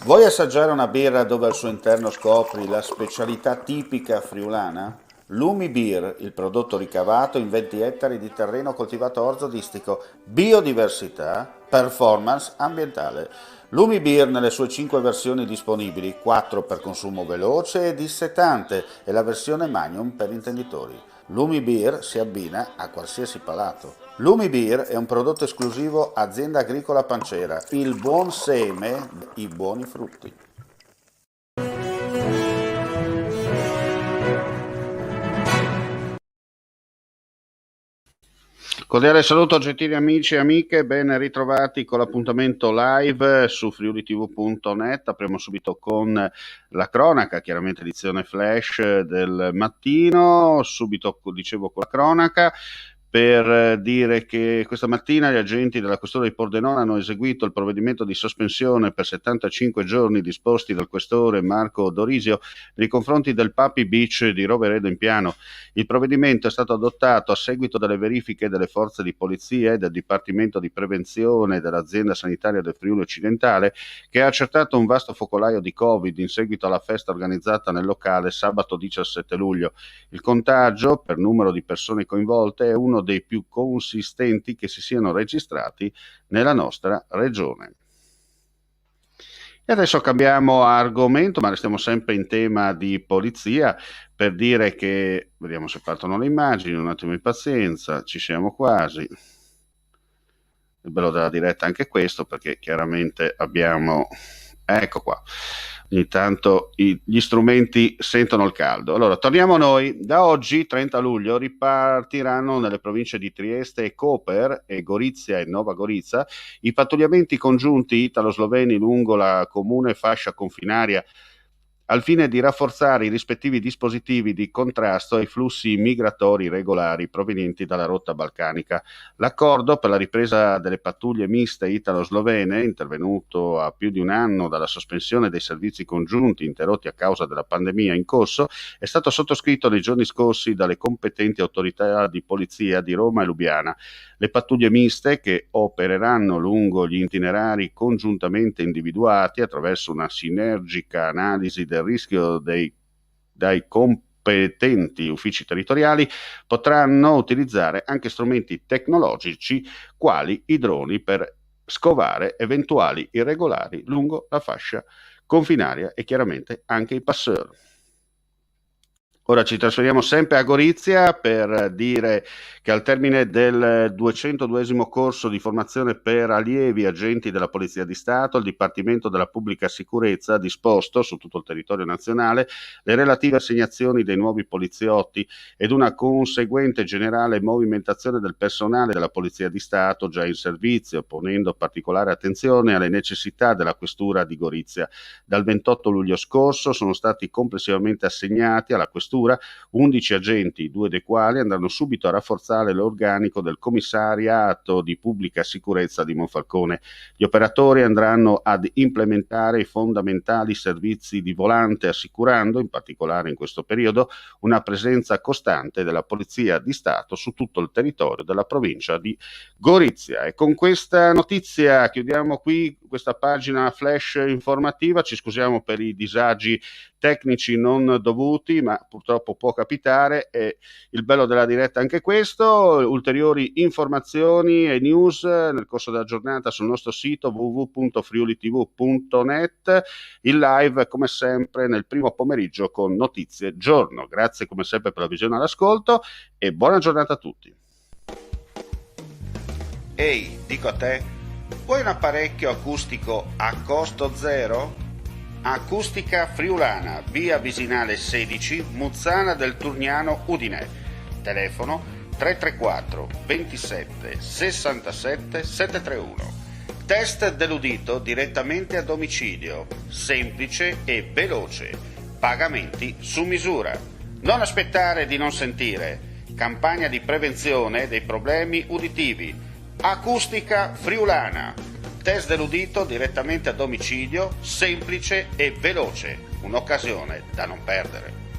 Vuoi assaggiare una birra dove al suo interno scopri la specialità tipica friulana? Lumi Beer, il prodotto ricavato in 20 ettari di terreno coltivato orzodistico, biodiversità, performance ambientale. Lumi Beer nelle sue 5 versioni disponibili, 4 per consumo veloce e dissetante e la versione Magnum per intenditori. Lumi Beer si abbina a qualsiasi palato. Lumi Beer è un prodotto esclusivo Azienda Agricola Pancera, il buon seme, i buoni frutti. Cordiale saluto gentili amici e amiche, ben ritrovati con l'appuntamento live su friulitv.net. Apriamo subito con la cronaca, chiaramente edizione flash del mattino, subito dicevo con la cronaca. Per dire che questa mattina gli agenti della questura di Pordenone hanno eseguito il provvedimento di sospensione per 75 giorni disposti dal questore Marco Dorisio nei confronti del Papi Beach di Roveredo in Piano. Il provvedimento è stato adottato a seguito delle verifiche delle forze di polizia e del Dipartimento di Prevenzione dell'azienda sanitaria del Friuli Occidentale, che ha accertato un vasto focolaio di Covid in seguito alla festa organizzata nel locale sabato 17 luglio. Il contagio, per numero di persone coinvolte, è uno dei più consistenti che si siano registrati nella nostra regione. E adesso cambiamo argomento, ma restiamo sempre in tema di polizia, per dire che, vediamo se partono le immagini, un attimo di pazienza, ci siamo quasi. Il bello della diretta è anche questo, perché chiaramente abbiamo, ecco qua, ogni tanto gli strumenti sentono il caldo. Allora, torniamo a noi. Da oggi, 30 luglio, ripartiranno nelle province di Trieste e Koper e Gorizia e Nova Gorica i pattugliamenti congiunti italo-sloveni lungo la comune fascia confinaria al fine di rafforzare i rispettivi dispositivi di contrasto ai flussi migratori regolari provenienti dalla rotta balcanica. L'accordo per la ripresa delle pattuglie miste italo-slovene, intervenuto a più di un anno dalla sospensione dei servizi congiunti interrotti a causa della pandemia in corso, è stato sottoscritto nei giorni scorsi dalle competenti autorità di polizia di Roma e Lubiana. Le pattuglie miste, che opereranno lungo gli itinerari congiuntamente individuati attraverso una sinergica analisi del rischio dai competenti uffici territoriali, potranno utilizzare anche strumenti tecnologici quali i droni per scovare eventuali irregolari lungo la fascia confinaria e chiaramente anche i passeur. Ora ci trasferiamo sempre a Gorizia per dire che al termine del 202esimo corso di formazione per allievi agenti della Polizia di Stato, il Dipartimento della Pubblica Sicurezza ha disposto su tutto il territorio nazionale le relative assegnazioni dei nuovi poliziotti ed una conseguente generale movimentazione del personale della Polizia di Stato già in servizio, ponendo particolare attenzione alle necessità della questura di Gorizia. Dal 28 luglio scorso sono stati complessivamente assegnati alla questura 11 agenti, 2 dei quali andranno subito a rafforzare l'organico del commissariato di pubblica sicurezza di Monfalcone. Gli operatori andranno ad implementare i fondamentali servizi di volante, assicurando, in particolare in questo periodo, una presenza costante della Polizia di Stato su tutto il territorio della provincia di Gorizia. E con questa notizia chiudiamo qui questa pagina flash informativa. Ci scusiamo per i disagi tecnici non dovuti, ma purtroppo può capitare. E il bello della diretta è anche questo. Ulteriori informazioni e news nel corso della giornata sul nostro sito www.friulitv.net. Il live come sempre nel primo pomeriggio con notizie giorno. Grazie come sempre per la visione e l'ascolto e buona giornata a tutti. Ehi, dico a te, vuoi un apparecchio acustico a costo zero? Acustica Friulana, via Visinale 16, Muzzana del Turniano, Udine. Telefono 334 27 67 731. Test dell'udito direttamente a domicilio, semplice e veloce. Pagamenti su misura. Non aspettare di non sentire. Campagna di prevenzione dei problemi uditivi. Acustica Friulana. Test dell'udito direttamente a domicilio, semplice e veloce. Un'occasione da non perdere.